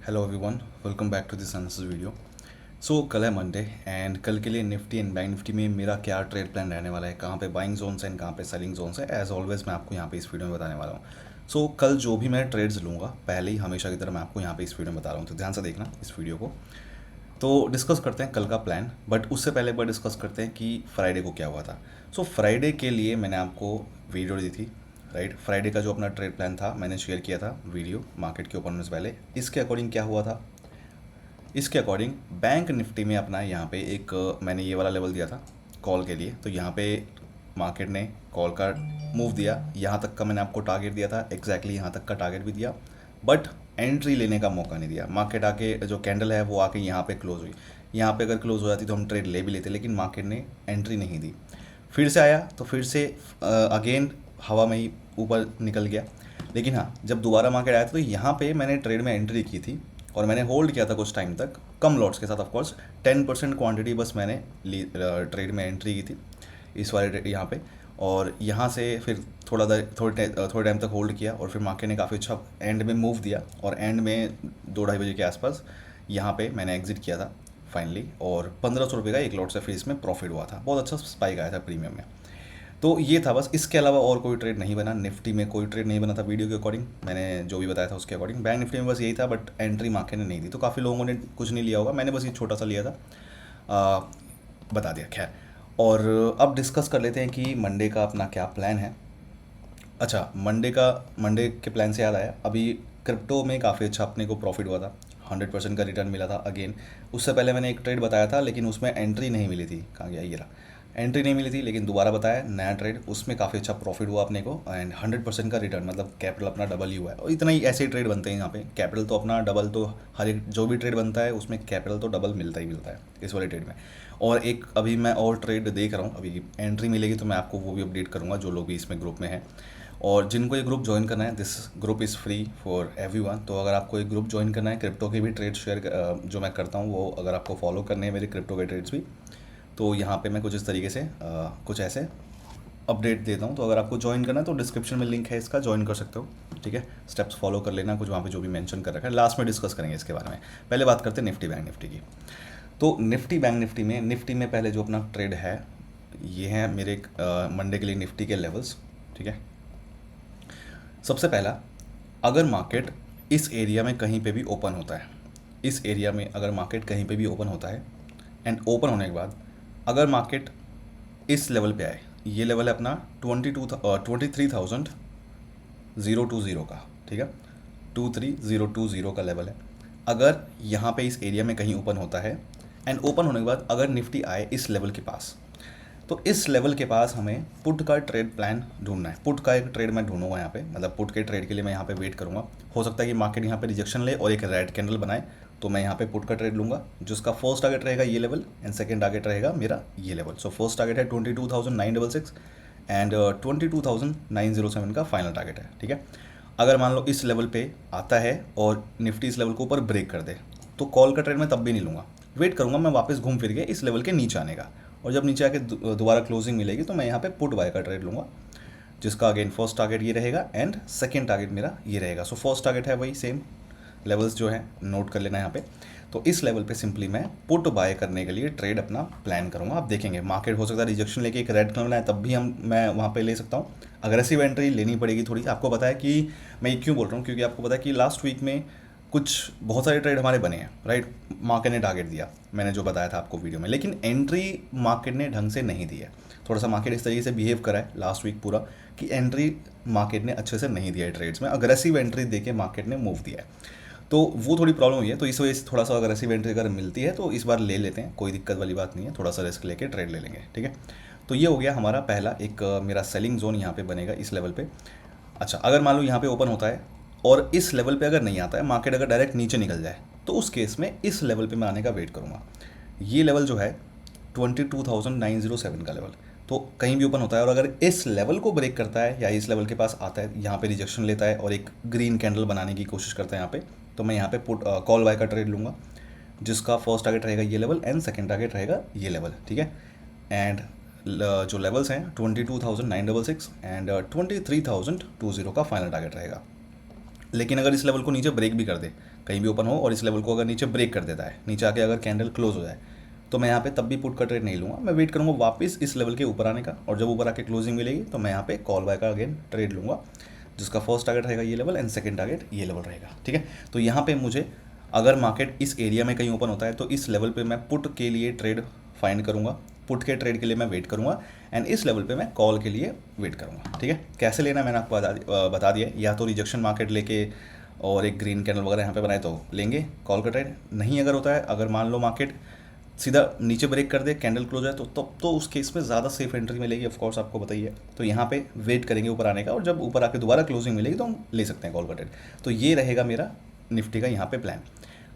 Hello everyone, welcome back to this another video. कल है Monday and कल के लिए निफ्टी एंड बैंक निफ्टी में मेरा क्या ट्रेड प्लान रहने वाला है, कहाँ पे बाइंग जोन्स है एंड कहाँ पे सेलिंग जोन्स है, एज ऑलवेज मैं आपको यहाँ पे इस वीडियो में बताने वाला हूँ। कल जो भी मैं ट्रेड्स लूँगा पहले ही हमेशा की तरह मैं आपको यहाँ पे इस वीडियो में बता रहा हूँ, तो ध्यान से देखना इस वीडियो को। तो डिस्कस करते हैं कल का प्लान, बट उससे पहले एक बार डिस्कस करते हैं कि फ्राइडे को क्या हुआ था। फ्राइडे के लिए मैंने आपको वीडियो दी थी, राइट। फ्राइडे का जो अपना ट्रेड प्लान था मैंने शेयर किया था वीडियो मार्केट के ओपन होने से पहले। इसके अकॉर्डिंग क्या हुआ था, इसके अकॉर्डिंग बैंक निफ्टी में अपना यहाँ पे एक मैंने ये वाला लेवल दिया था कॉल के लिए, तो यहाँ पे मार्केट ने कॉल का मूव दिया। यहाँ तक का मैंने आपको टारगेट दिया था, एग्जैक्टली यहाँ तक का टारगेट भी दिया, बट एंट्री लेने का मौका नहीं दिया। मार्केट आके जो कैंडल है वो आके यहाँ पे क्लोज हुई, यहाँ पे अगर क्लोज हो जाती तो हम ट्रेड ले भी लेते, लेकिन मार्केट ने एंट्री नहीं दी। फिर से आया तो फिर से अगेन हवा में ही ऊपर निकल गया। लेकिन हाँ, जब दोबारा मार्केट आया था तो यहाँ पे मैंने ट्रेड में एंट्री की थी और मैंने होल्ड किया था कुछ टाइम तक कम लॉट्स के साथ। ऑफकोर्स 10% क्वांटिटी बस मैंने ट्रेड में एंट्री की थी इस वाले यहाँ पे, और यहाँ से फिर थोड़े टाइम तक होल्ड किया और फिर मार्केट ने काफ़ी अच्छा एंड में मूव दिया, और एंड में 2-2:30 बजे के आसपास यहाँ पे मैंने एग्जिट किया था फाइनली, और 1500 रुपये का एक लॉट से फिर इसमें प्रॉफिट हुआ था। बहुत अच्छा स्पाइक आया था प्रीमियम में। तो ये था बस, इसके अलावा और कोई ट्रेड नहीं बना। निफ्टी में कोई ट्रेड नहीं बना था वीडियो के अकॉर्डिंग, मैंने जो भी बताया था उसके अकॉर्डिंग। बैंक निफ्टी में बस यही था, बट एंट्री मार्केट ने नहीं दी, तो काफ़ी लोगों ने कुछ नहीं लिया होगा, मैंने बस ये छोटा सा लिया था, बता दिया। खैर, और अब डिस्कस कर लेते हैं कि मंडे का अपना क्या प्लान है। अच्छा, मंडे के प्लान से याद आया, अभी क्रिप्टो में काफ़ी अच्छा अपने को प्रॉफिट हुआ था, 100% का रिटर्न मिला था अगेन। उससे पहले मैंने एक ट्रेड बताया था लेकिन उसमें एंट्री नहीं मिली थी, कहाँ गया ये रहा, एंट्री नहीं मिली थी, लेकिन दोबारा बताया नया ट्रेड, उसमें काफ़ी अच्छा प्रॉफिट हुआ अपने को एंड 100% का रिटर्न, मतलब कैपिटल अपना डबल ही हुआ है। और इतना ही ऐसे ही ट्रेड बनते हैं यहाँ पे, कैपिटल तो अपना डबल, तो हर एक जो भी ट्रेड बनता है उसमें कैपिटल तो डबल मिलता ही मिलता है इस वाले ट्रेड में। और एक अभी मैं और ट्रेड देख रहा हूँ, अभी एंट्री मिलेगी तो मैं आपको वो भी अपडेट करूँगा, जो लोग भी इसमें ग्रुप में हैं। और जिनको ये ग्रुप ज्वाइन करना है, this group is free for everyone. तो अगर आपको एक ग्रुप ज्वाइन करना है, क्रिप्टो के भी ट्रेड शेयर जो मैं करता हूँ वो अगर आपको फॉलो करने हैं मेरे क्रिप्टो के ट्रेड्स भी, तो यहाँ पे मैं कुछ इस तरीके से कुछ ऐसे अपडेट देता हूँ। तो अगर आपको ज्वाइन करना है तो डिस्क्रिप्शन में लिंक है इसका, ज्वाइन कर सकते हो, ठीक है। स्टेप्स फॉलो कर लेना, कुछ वहाँ पे जो भी मेंशन कर रखा है, लास्ट में डिस्कस करेंगे इसके बारे में। पहले बात करते हैं निफ्टी बैंक निफ्टी की। तो निफ्टी बैंक निफ्टी में पहले जो अपना ट्रेड है, ये है मेरे मंडे के लिए निफ्टी के लेवल्स, ठीक है। सबसे पहला, अगर मार्केट इस एरिया में कहीं पे भी ओपन होता है, इस एरिया में अगर मार्केट कहीं पे भी ओपन होता है एंड ओपन होने के बाद अगर मार्केट इस लेवल पे आए, ये लेवल है अपना 23,020 का, ठीक है, 23020 का लेवल है। अगर यहाँ पे इस एरिया में कहीं ओपन होता है एंड ओपन होने के बाद अगर निफ्टी आए इस लेवल के पास, तो इस लेवल के पास हमें पुट का ट्रेड प्लान ढूंढना है। पुट का एक ट्रेड मैं ढूंढूंगा यहाँ पे, मतलब पुट के ट्रेड के लिए मैं यहाँ पे वेट करूँगा। हो सकता है कि मार्केट यहाँ पे रिजेक्शन ले और एक रेड कैंडल बनाए, तो मैं यहाँ पे पुट का ट्रेड लूँगा, जिसका फर्स्ट टारगेट रहेगा ये लेवल एंड सेकंड टारगेट रहेगा मेरा ये लेवल। फर्स्ट टारगेट है 22,966 एंड 22,907 का फाइनल टारगेट है, ठीक है। अगर मान लो इस लेवल पे आता है और निफ्टी इस लेवल को ऊपर ब्रेक कर दे, तो कॉल का ट्रेड मैं तब भी नहीं लूँगा, वेट करूँगा मैं वापस घूम फिर के इस लेवल के नीचे आने का, और जब नीचे आके दोबारा क्लोजिंग मिलेगी तो मैं यहाँ पे पुट बाय का ट्रेड लूँगा, जिसका अगेन फर्स्ट टारगेट ये रहेगा एंड सेकंड टारगेट मेरा ये रहेगा। फर्स्ट टारगेट है वही सेम लेवल्स जो है नोट कर लेना यहाँ पे। तो इस लेवल पे सिंपली मैं पुट बाय करने के लिए ट्रेड अपना प्लान करूँगा। आप देखेंगे मार्केट हो सकता है रिजेक्शन लेके एक रेड कलर बनाए, तब भी मैं वहाँ पे ले सकता हूँ। अग्रेसिव एंट्री लेनी पड़ेगी थोड़ी। आपको पता है कि मैं ये क्यों बोल रहा हूँ, क्योंकि आपको पता है कि लास्ट वीक में कुछ बहुत सारे ट्रेड हमारे बने हैं, राइट। मार्केट ने टारगेट दिया, मैंने जो बताया था आपको वीडियो में, लेकिन एंट्री मार्केट ने ढंग से नहीं दी है। थोड़ा सा मार्केट इस तरीके से बिहेव करा है लास्ट वीक पूरा कि एंट्री मार्केट ने अच्छे से नहीं दिया है ट्रेड्स में, अग्रेसिव एंट्री देके मार्केट ने मूव दिया है, तो वो थोड़ी प्रॉब्लम हुई है। तो इस वजह से थोड़ा सा अग्रेसिव एंट्री अगर मिलती है तो इस बार ले लेते हैं, कोई दिक्कत वाली बात नहीं है, थोड़ा सा रिस्क लेके ट्रेड ले लेंगे, ठीक है। तो ये हो गया हमारा पहला एक मेरा सेलिंग जोन यहाँ पे बनेगा इस लेवल पे। अच्छा, अगर मान लो यहाँ पे ओपन होता है और इस लेवल पे अगर नहीं आता है, मार्केट अगर डायरेक्ट नीचे निकल जाए, तो उस केस में इस लेवल पे मैं आने का वेट करूँगा। ये लेवल जो है 22,907 का लेवल, तो कहीं भी ओपन होता है और अगर इस लेवल को ब्रेक करता है या इस लेवल के पास आता है, यहाँ पे रिजेक्शन लेता है और एक ग्रीन कैंडल बनाने की कोशिश करता है यहाँ पे, तो मैं यहाँ पे पुट कॉल बाय का ट्रेड लूँगा, जिसका फर्स्ट टारगेट रहेगा ये लेवल एंड सेकंड टारगेट रहेगा ये लेवल, ठीक है। एंड जो लेवल्स हैं 22,966 एंड 23,020 का फाइनल टारगेट रहेगा। लेकिन अगर इस लेवल को नीचे ब्रेक भी कर दे, कहीं भी ओपन हो और इस लेवल को अगर नीचे ब्रेक कर देता है, नीचे आके अगर कैंडल क्लोज हो जाए, तो मैं यहाँ पे तब भी पुट का ट्रेड नहीं लूँगा, मैं वेट करूँगा वापस इस लेवल के ऊपर आने का, और जब ऊपर आके क्लोजिंग मिलेगी तो मैं यहाँ पे कॉल बाय का अगेन ट्रेड लूँगा, जिसका फर्स्ट टारगेट रहेगा ये लेवल एंड सेकंड टारगेट ये लेवल रहेगा। ठीक है, तो यहाँ पे मुझे अगर मार्केट इस एरिया में कहीं ओपन होता है तो इस लेवल पे मैं पुट के लिए ट्रेड फाइंड करूँगा, पुट के ट्रेड के लिए मैं वेट करूँगा, एंड इस लेवल पे मैं कॉल के लिए वेट करूँगा। ठीक है, कैसे लेना मैंने आपको बता दिया, या तो रिजेक्शन मार्केट लेके और एक ग्रीन कैंडल वगैरह यहाँ पे बनाए तो लेंगे कॉल का ट्रेड, नहीं अगर होता है, अगर मान लो मार्केट सीधा नीचे ब्रेक कर दे, कैंडल क्लोज है, तो तब तो उस केस में ज़्यादा सेफ एंट्री मिलेगी, ऑफ कोर्स आपको बताइए। तो यहाँ पे वेट करेंगे ऊपर आने का, और जब ऊपर आके दोबारा क्लोजिंग मिलेगी तो हम ले सकते हैं कॉल का ट्रेड। तो ये रहेगा मेरा निफ्टी का यहाँ पे प्लान।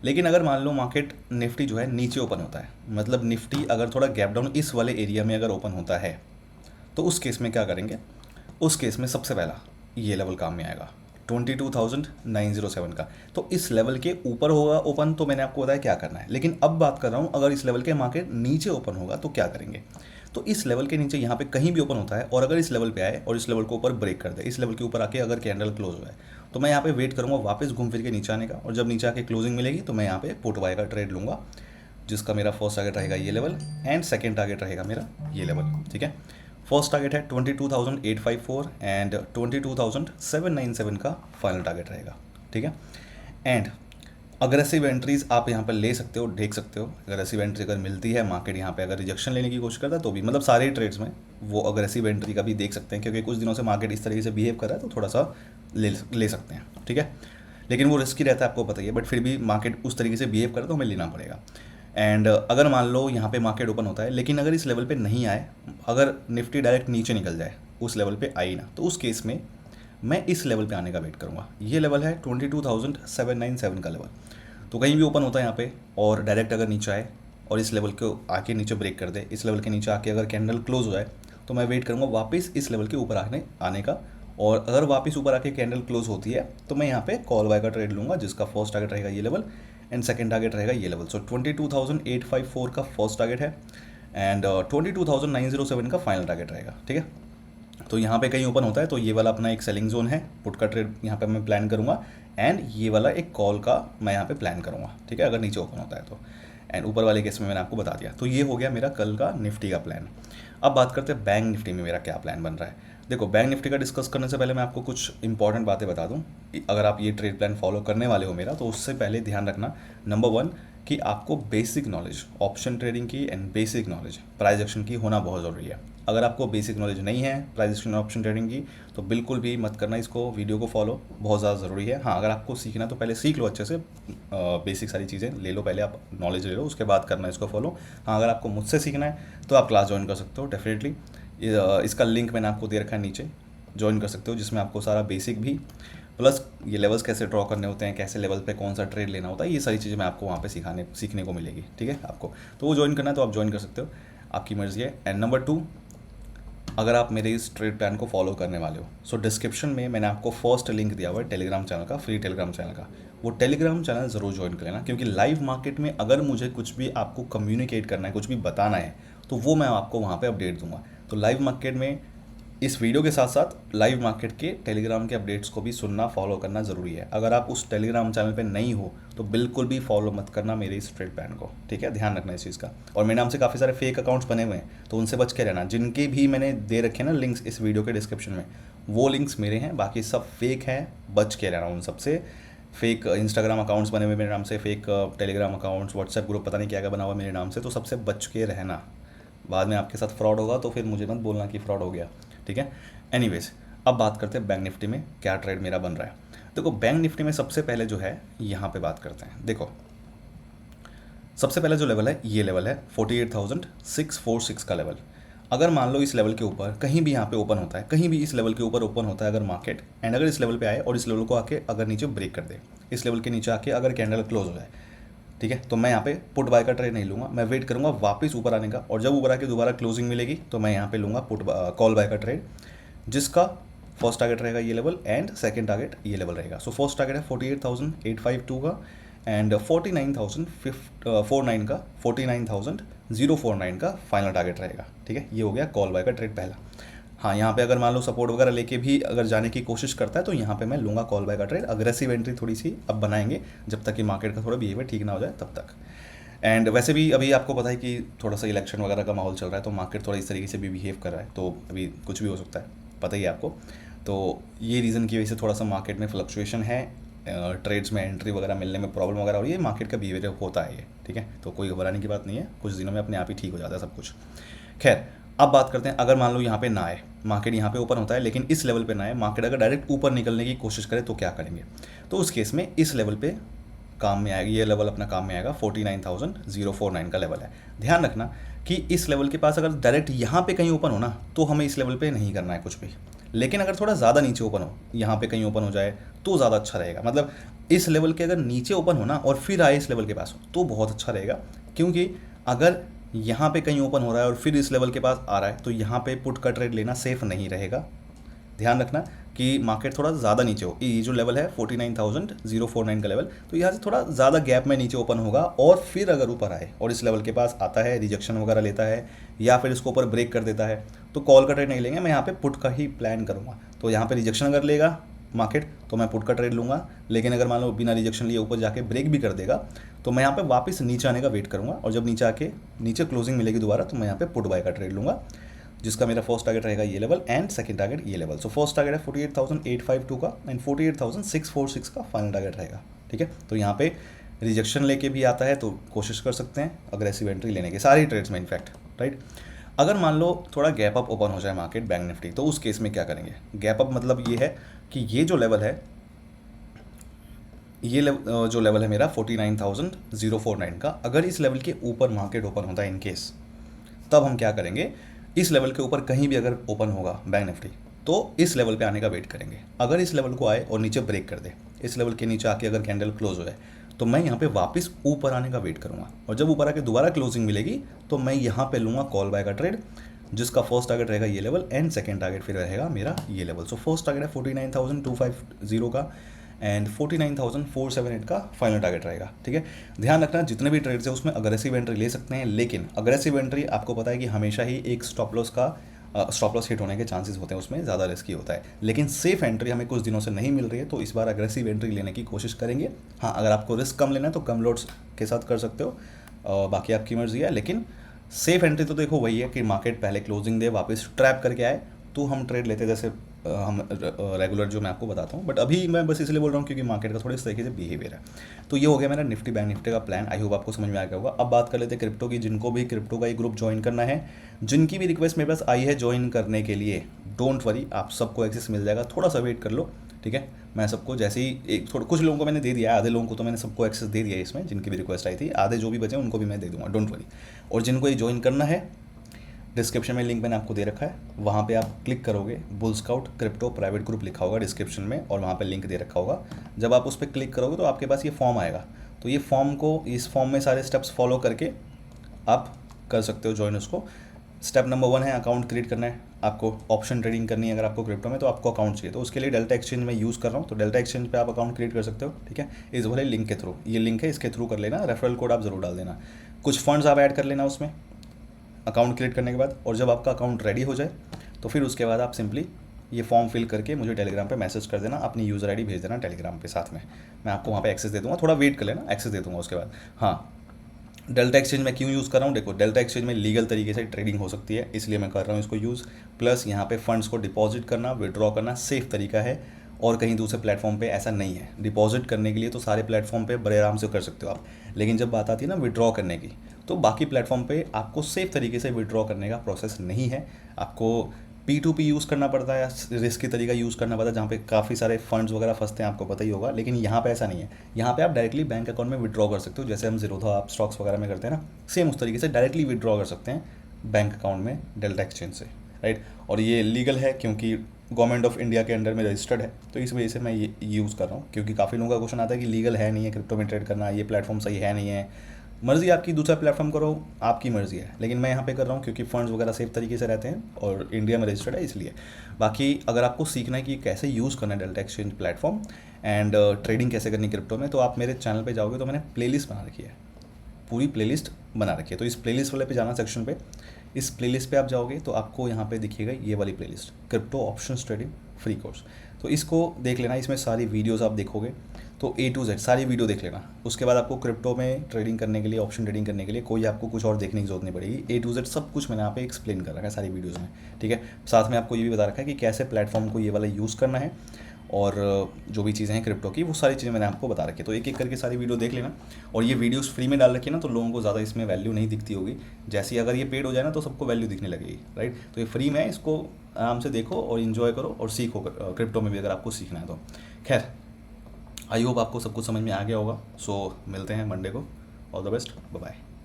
लेकिन अगर मान लो मार्केट निफ्टी जो है नीचे ओपन होता है, मतलब निफ्टी अगर थोड़ा गैप डाउन इस वाले एरिया में अगर ओपन होता है, तो उस केस में क्या करेंगे, उस केस में सबसे पहला ये लेवल काम में आएगा 22,907 का। तो इस लेवल के ऊपर होगा ओपन तो मैंने आपको बताया क्या करना है, लेकिन अब बात कर रहा हूँ अगर इस लेवल के मार्केट नीचे ओपन होगा तो क्या करेंगे। तो इस लेवल के नीचे यहाँ पे कहीं भी ओपन होता है और अगर इस लेवल पे आए और इस लेवल को ऊपर ब्रेक कर दे, इस लेवल के ऊपर आके अगर कैंडल क्लोज हो जाए, तो मैं यहाँ पे वेट करूँगा वापस घूम फिर के नीचे आने का, और जब नीचे आके क्लोजिंग मिलेगी तो मैं यहाँ पे पुट बाय का ट्रेड लूँगा, जिसका मेरा फर्स्ट टारगेट रहेगा ये लेवल एंड सेकेंड टारगेट रहेगा मेरा ये लेवल। ठीक है, फर्स्ट टारगेट है 22,854 एंड 22,797 का फाइनल टारगेट रहेगा। ठीक है, एंड अग्रेसिव एंट्रीज आप यहाँ पर ले सकते हो, देख सकते हो। अग्रेसिव एंट्री अगर मिलती है, मार्केट यहाँ पे अगर रिजेक्शन लेने की कोशिश करता है तो भी, मतलब सारे ट्रेड्स में वो अग्रेसिव एंट्री का भी देख सकते हैं, क्योंकि कुछ दिनों से मार्केट इस तरीके से बिहेव कर रहा है तो थोड़ा सा ले सकते हैं। ठीक है, लेकिन वो रिस्की रहता है आपको पता ही है, बट फिर भी मार्केट उस तरीके से बिहेव करे तो हमें लेना पड़ेगा। एंड अगर मान लो यहाँ पे मार्केट ओपन होता है, लेकिन अगर इस लेवल पे नहीं आए, अगर निफ्टी डायरेक्ट नीचे निकल जाए, उस लेवल पे आई ना, तो उस केस में मैं इस लेवल पे आने का वेट करूँगा। ये लेवल है 22,797 का लेवल। तो कहीं भी ओपन होता है यहाँ पे और डायरेक्ट अगर नीचे आए और इस लेवल को आके नीचे ब्रेक कर दे, इस लेवल के नीचे आके अगर कैंडल क्लोज हो जाए, तो मैं वेट करूँगा वापस इस लेवल के ऊपर आने का, और अगर वापस ऊपर आके कैंडल क्लोज होती है तो मैं यहाँ पे कॉल बाय का ट्रेड लूँगा, जिसका फर्स्ट टारगेट रहेगा ये लेवल एंड सेकंड टारगेट रहेगा ये लेवल। सो 22,854 का फर्स्ट टारगेट है एंड 22,907 का फाइनल टारगेट रहेगा। ठीक है, तो यहाँ पे कहीं ओपन होता है तो ये वाला अपना एक सेलिंग जोन है, पुट का ट्रेड यहाँ पे मैं प्लान करूँगा, एंड ये वाला एक कॉल का मैं यहाँ पे प्लान करूँगा। ठीक है, अगर नीचे ओपन होता है तो, एंड ऊपर वाले केस में मैंने आपको बता दिया। तो ये हो गया मेरा कल का निफ्टी का प्लान। अब बात करते हैं बैंक निफ्टी में मेरा क्या प्लान बन रहा है। देखो, बैंक निफ्टी का डिस्कस करने से पहले मैं आपको कुछ इंपॉर्टेंट बातें बता दूं। अगर आप ये ट्रेड प्लान फॉलो करने वाले हो मेरा, तो उससे पहले ध्यान रखना, नंबर 1 कि आपको बेसिक नॉलेज ऑप्शन ट्रेडिंग की and basic knowledge price action की होना बहुत ज़रूरी है। अगर आपको बेसिक नॉलेज नहीं है प्राइस एक्शन ऑप्शन ट्रेडिंग की, तो बिल्कुल भी मत करना इसको, वीडियो को फॉलो, बहुत ज़्यादा ज़रूरी है। हाँ, अगर आपको सीखना तो पहले सीख लो अच्छे से, बेसिक सारी चीज़ें ले लो, पहले आप नॉलेज ले लो, उसके बाद करना इसको फॉलो। हाँ, अगर आपको मुझसे सीखना है तो आप क्लास ज्वाइन कर सकते हो डेफिनेटली, इसका लिंक मैंने आपको दे रखा है नीचे, ज्वाइन कर सकते हो, जिसमें आपको सारा बेसिक भी प्लस ये लेवल्स कैसे ड्रॉ करने होते हैं, कैसे लेवल पे कौन सा ट्रेड लेना होता है, ये सारी चीज़ें मैं आपको वहाँ पे सीखने को मिलेगी। ठीक है, आपको तो वो ज्वाइन करना है तो आप ज्वाइन कर सकते हो, आपकी मर्ज़ी है। एंड नंबर 2, अगर आप मेरे इस ट्रेड प्लान को फॉलो करने वाले हो, सो डिस्क्रिप्शन में मैंने आपको फर्स्ट लिंक दिया हुआ है टेलीग्राम चैनल का, फ्री टेलीग्राम चैनल का। वो टेलीग्राम चैनल ज़रूर ज्वाइन कर लेना, क्योंकि लाइव मार्केट में अगर मुझे कुछ भी आपको कम्युनिकेट करना है, कुछ भी बताना है, तो वो मैं आपको वहाँ पे अपडेट दूंगा। तो लाइव मार्केट में इस वीडियो के साथ साथ लाइव मार्केट के टेलीग्राम के अपडेट्स को भी सुनना, फॉलो करना ज़रूरी है। अगर आप उस टेलीग्राम चैनल पे नहीं हो तो बिल्कुल भी फॉलो मत करना मेरे इस ट्रेड प्लान को। ठीक है, ध्यान रखना इस चीज़ का। और मेरे नाम से काफ़ी सारे फेक अकाउंट्स बने हुए हैं, तो उनसे बच के रहना। जिनके भी मैंने दे रखे हैं ना लिंक्स इस वीडियो के डिस्क्रिप्शन में, वो लिंक्स मेरे हैं, बाकी सब फेक हैं, बच के रहना उन सबसे। फेक इंस्टाग्राम अकाउंट्स बने हुए मेरे नाम से, fake Telegram accounts, WhatsApp group पता नहीं क्या क्या बना हुआ मेरे नाम से, तो सबसे बच के रहना। बाद में आपके साथ फ्रॉड होगा तो फिर मुझे मत बोलना कि फ्रॉड हो गया। ठीक है, एनीवेज, अब बात करते हैं बैंक निफ्टी में क्या ट्रेड मेरा बन रहा है। देखो, बैंक निफ्टी में सबसे पहले जो है यहाँ पे बात करते हैं। देखो, सबसे पहले जो लेवल है ये लेवल है 48,646 का लेवल। अगर मान लो इस लेवल के ऊपर कहीं भी यहाँ पे ओपन होता है, कहीं भी इस लेवल के ऊपर ओपन होता है अगर मार्केट, एंड अगर इस लेवल पे आए और इस लेवल को आके अगर नीचे ब्रेक कर दे, इस लेवल के नीचे आके अगर कैंडल क्लोज हो जाए, ठीक है, तो मैं यहाँ पे पुट बाय का ट्रेड नहीं लूँगा, मैं वेट करूँगा वापस ऊपर आने का, और जब ऊपर आके दोबारा क्लोजिंग मिलेगी तो मैं यहाँ पे लूँगा कॉल बाय का ट्रेड, जिसका फर्स्ट टारगेट रहेगा ये लेवल एंड सेकंड टारगेट ये लेवल रहेगा। सो फर्स्ट टारगेट है 48,852 का एंड 49,049 का फाइनल टारगेट रहेगा। ठीक है, ये हो गया कॉल बाय का ट्रेड पहला। हाँ, यहाँ पे अगर मान लो सपोर्ट वगैरह लेके भी अगर जाने की कोशिश करता है तो यहाँ पे मैं लूँगा कॉल बाय का ट्रेड। अग्रेसिव एंट्री थोड़ी सी अब बनाएंगे जब तक कि मार्केट का थोड़ा बिहेवियर ठीक ना हो जाए तब तक। एंड वैसे भी अभी आपको पता है कि थोड़ा सा इलेक्शन वगैरह का माहौल चल रहा है, तो मार्केट थोड़ा इस तरीके से भी बिहेव कर रहा है, तो अभी कुछ भी हो सकता है, पता ही है आपको। तो ये रीज़न की वजह से थोड़ा सा मार्केट में फ्लक्चुएशन है, ट्रेड्स में एंट्री वगैरह मिलने में प्रॉब्लम वगैरह हो रही है, मार्केट का बिहेवियर होता है ये, ठीक है। तो कोई घबराने की बात नहीं है, कुछ दिनों में अपने आप ही ठीक हो जाता है सब कुछ। खैर, अब बात करते हैं, अगर मान लो यहाँ पे ना आए मार्केट, यहाँ पे ओपन होता है लेकिन इस लेवल पे ना आए मार्केट, अगर डायरेक्ट ऊपर निकलने की कोशिश करे तो क्या करेंगे। तो उस केस में इस लेवल पे काम में आएगा, ये लेवल अपना काम में आएगा, 49,049 का लेवल है। ध्यान रखना कि इस लेवल के पास अगर डायरेक्ट यहाँ पे कहीं ओपन हो ना तो हमें इस लेवल पे नहीं करना है कुछ भी, लेकिन अगर थोड़ा ज़्यादा नीचे ओपन हो, यहाँ पे कहीं ओपन हो जाए तो ज़्यादा अच्छा रहेगा। मतलब इस लेवल के अगर नीचे ओपन हो ना और फिर आए इस लेवल के पास तो बहुत अच्छा रहेगा, क्योंकि अगर यहाँ पे कहीं ओपन हो रहा है और फिर इस लेवल के पास आ रहा है तो यहाँ पे पुट का ट्रेड लेना सेफ नहीं रहेगा। ध्यान रखना कि मार्केट थोड़ा ज़्यादा नीचे हो, ये जो लेवल है 49,049 का लेवल, तो यहाँ से थोड़ा ज़्यादा गैप में नीचे ओपन होगा और फिर अगर ऊपर आए और इस लेवल के पास आता है, रिजेक्शन वगैरह लेता है या फिर इसको ऊपर ब्रेक कर देता है, तो कॉल का ट्रेड नहीं लेंगे, मैं यहाँ पे पुट का ही प्लान करूँगा। तो यहाँ पे रिजेक्शन अगर लेगा मार्केट तो मैं पुट का ट्रेड लूँगा, लेकिन अगर मान लो बिना रिजेक्शन लिए ऊपर जाके ब्रेक भी कर देगा तो मैं यहाँ पे वापस नीचे आने का वेट करूँगा, और जब नीचे आके नीचे क्लोजिंग मिलेगी दोबारा तो मैं यहाँ पे पुट बाय का ट्रेड लूँगा, जिसका मेरा फर्स्ट टारगेट रहेगा ये लेवल एंड सेकंड टारगेट ये लेवल। सो फर्स्ट टारगेट है 48,852 का एंड 48,646 का फाइनल टारगेट रहेगा, ठीक है। तो यहाँ पे रिजेक्शन लेके भी आता है तो कोशिश कर सकते हैं अग्रेसिव एंट्री लेने की, सारी ट्रेड्स में इनफैक्ट, राइट। अगर मान लो थोड़ा गैप अप ओपन हो जाए मार्केट बैंक निफ्टी, तो उस केस में क्या करेंगे। गैप अप मतलब ये है कि ये जो लेवल है, ये जो लेवल है मेरा 49,049 का, अगर इस लेवल के ऊपर मार्केट ओपन होता है इन केस, तब हम क्या करेंगे, इस लेवल के ऊपर कहीं भी अगर ओपन होगा बैंक निफ्टी तो इस लेवल पे आने का वेट करेंगे। अगर इस लेवल को आए और नीचे ब्रेक कर दे, इस लेवल के नीचे आके अगर कैंडल क्लोज हो जाए तो मैं यहाँ पे वापस ऊपर आने का वेट करूँगा, और जब ऊपर आके दोबारा क्लोजिंग मिलेगी तो मैं यहाँ पे लूँगा कॉल बाय का ट्रेड, जिसका फर्स्ट टारगेट रहेगा ये लेवल एंड सेकंड टारगेट फिर रहेगा मेरा ये लेवल। सो फर्स्ट टारगेट है 49,250 का एंड 49,478 का फाइनल टारगेट रहेगा, ठीक है। ध्यान रखना जितने भी ट्रेड्स है उसमें अग्रेसिव एंट्री ले सकते हैं, लेकिन अग्रेसिव एंट्री आपको पता है कि हमेशा ही एक स्टॉप लॉस हिट होने के चांसेस होते हैं, उसमें ज़्यादा रिस्की होता है। लेकिन सेफ एंट्री हमें कुछ दिनों से नहीं मिल रही है, तो इस बार अग्रेसिव एंट्री लेने की कोशिश करेंगे। हाँ, अगर आपको रिस्क कम लेना है तो कम लॉट्स के साथ कर सकते हो, बाकी आपकी मर्जी है, लेकिन सेफ एंट्री तो देखो वही है कि मार्केट पहले क्लोजिंग दे वापस ट्रैप करके आए तो हम ट्रेड लेते, जैसे हम रेगुलर जो मैं आपको बताता हूँ। बट अभी मैं बस इसलिए बोल रहा हूँ क्योंकि मार्केट का थोड़ा इस तरीके से बिहेवियर है। तो ये हो गया मेरा निफ्टी बैंक निफ्टी का प्लान, आई होप आपको समझ में आ गया होगा। अब बात कर लेते हैं क्रिप्टो की। जिनको भी क्रिप्टो का ये ग्रुप ज्वाइन करना है, जिनकी भी रिक्वेस्ट मेरे पास आई है ज्वाइन करने के लिए, डोंट वरी, आप सबको एक्सेस मिल जाएगा, थोड़ा सा वेट कर लो, ठीक है। मैं सबको जैसे ही एक थोड़ा कुछ लोगों को मैंने दे दिया है, आधे लोगों को तो मैंने सबको एक्सेस दे दिया है इसमें, जिनकी भी रिक्वेस्ट आई थी, आधे जो भी बचे उनको भी मैं दे दूंगा, डोंट वरी। और जिनको ये ज्वाइन करना है, डिस्क्रिप्शन में लिंक मैंने आपको दे रखा है, वहाँ पे आप क्लिक करोगे, bull scout crypto private group लिखा होगा डिस्क्रिप्शन में, और वहाँ पे लिंक दे रखा होगा। जब आप उस पर क्लिक करोगे तो आपके पास ये फॉर्म आएगा, तो ये फॉर्म को, इस फॉर्म में सारे स्टेप्स फॉलो करके आप कर सकते हो ज्वाइन उसको। स्टेप नंबर 1 है अकाउंट क्रिएट करना है, आपको ऑप्शन ट्रेडिंग करनी है अगर आपको क्रिप्टो में, तो आपको अकाउंट चाहिए, तो उसके लिए डेल्टा एक्सचेंज में यूज़ कर रहा हूँ, तो डेल्टा एक्सचेंज पे आप अकाउंट क्रिएट कर सकते हो, ठीक है। इस वाले लिंक के थ्रू, ये लिंक है, इसके थ्रू कर लेना, रेफरल कोड आप ज़रूर डाल देना, कुछ फंड्स आप ऐड कर लेना उसमें अकाउंट क्रिएट करने के बाद। और जब आपका अकाउंट रेडी हो जाए तो फिर उसके बाद आप सिंपली ये फॉर्म फिल करके मुझे टेलीग्राम पे मैसेज कर देना, अपनी यूज़र आईडी भेज देना टेलीग्राम पे, साथ में मैं आपको वहाँ पे एक्सेस दे दूँगा, थोड़ा वेट कर लेना, एक्सेस दे दूँगा उसके बाद। हाँ, डेल्टा एक्सचेंज में क्यों यूज़ कर रहा हूँ, देखो डेल्टा एक्सचेंज में लीगल तरीके से ट्रेडिंग हो सकती है, इसलिए मैं कर रहा हूँ इसको यूज़। प्लस यहाँ पे फंड्स को डिपॉजिट करना, विड्रॉ करना सेफ़ तरीका है, और कहीं दूसरे प्लेटफॉर्म पे ऐसा नहीं है। डिपॉजिट करने के लिए तो सारे प्लेटफॉर्म पे बड़े आराम से कर सकते हो आप, लेकिन जब बात आती है ना विड्रॉ करने की, तो बाकी प्लेटफॉर्म पे आपको सेफ़ तरीके से विड्रॉ करने का प्रोसेस नहीं है, आपको P2P यूज़ करना पड़ता है, रिस्क की तरीका यूज़ करना पड़ता है, जहाँ पे काफ़ी सारे फंड्स वगैरह फंसते हैं, आपको पता ही होगा। लेकिन यहाँ पे ऐसा नहीं है, यहाँ पे आप डायरेक्टली बैंक अकाउंट में विड्रॉ कर सकते हो, जैसे हम ज़ीरोधा आप स्टॉक्स वगैरह में करते हैं ना, सेम उस तरीके से डायरेक्टली विड्रॉ कर सकते हैं बैंक अकाउंट में डेल्टा एक्सचेंज से, राइट। और ये लीगल है क्योंकि गवर्नमेंट ऑफ इंडिया के अंडर में रजिस्टर्ड है, तो इस वजह से मैं ये यूज़ कर रहा हूँ। क्योंकि काफ़ी लोगों का क्वेश्चन आता है कि लीगल है नहीं है क्रिप्टो में ट्रेड करना, ये प्लेटफॉर्म सही है नहीं है, मर्ज़ी आपकी, दूसरा प्लेटफॉर्म करो, आपकी मर्ज़ी है, लेकिन मैं यहाँ पे कर रहा हूँ क्योंकि फंड्स वगैरह सेफ तरीके से रहते हैं और इंडिया में रजिस्टर्ड है, इसलिए। बाकी अगर आपको सीखना है कि कैसे यूज़ करना है delta exchange platform and trading कैसे करनी क्रिप्टो में, तो आप मेरे चैनल पे जाओगे तो मैंने प्लेलिस्ट बना रखी है, पूरी प्लेलिस्ट बना रखी है। तो इस प्लेलिस्ट वाले पे जाना सेक्शन पे, इस प्लेलिस्ट पे आप जाओगे तो आपको यहाँ पे दिखेगा ये वाली playlist, crypto options trading free course. तो इसको देख लेना, इसमें सारी वीडियोस आप देखोगे तो A to Z सारी वीडियो देख लेना। उसके बाद आपको क्रिप्टो में ट्रेडिंग करने के लिए, ऑप्शन ट्रेडिंग करने के लिए कोई आपको कुछ और देखने की जरूरत नहीं पड़ेगी। A to Z सब कुछ मैंने यहाँ पे एक्सप्लेन कर रखा है सारी वीडियोज़ में, ठीक है। साथ में आपको ये भी बता रखा है कि कैसे प्लेटफॉर्म को ये वाला यूज़ करना है, और जो भी चीज़ें हैं क्रिप्टो की वो सारी चीज़ें मैंने आपको बता रखी है। तो एक एक करके सारी वीडियो देख लेना। और ये वीडियोस फ्री में डाल रखी है ना, तो लोगों को ज़्यादा इसमें वैल्यू नहीं दिखती होगी। जैसे ही अगर ये पेड हो जाए ना तो सबको वैल्यू दिखने लगेगी, राइट। तो ये फ्री में है, इसको आराम से देखो और इन्जॉय करो और सीखो क्रिप्टो में भी अगर आपको सीखना है तो। खैर, आई होप आपको सब कुछ समझ में आ गया होगा। सो मिलते हैं मंडे को। All the best, bye bye.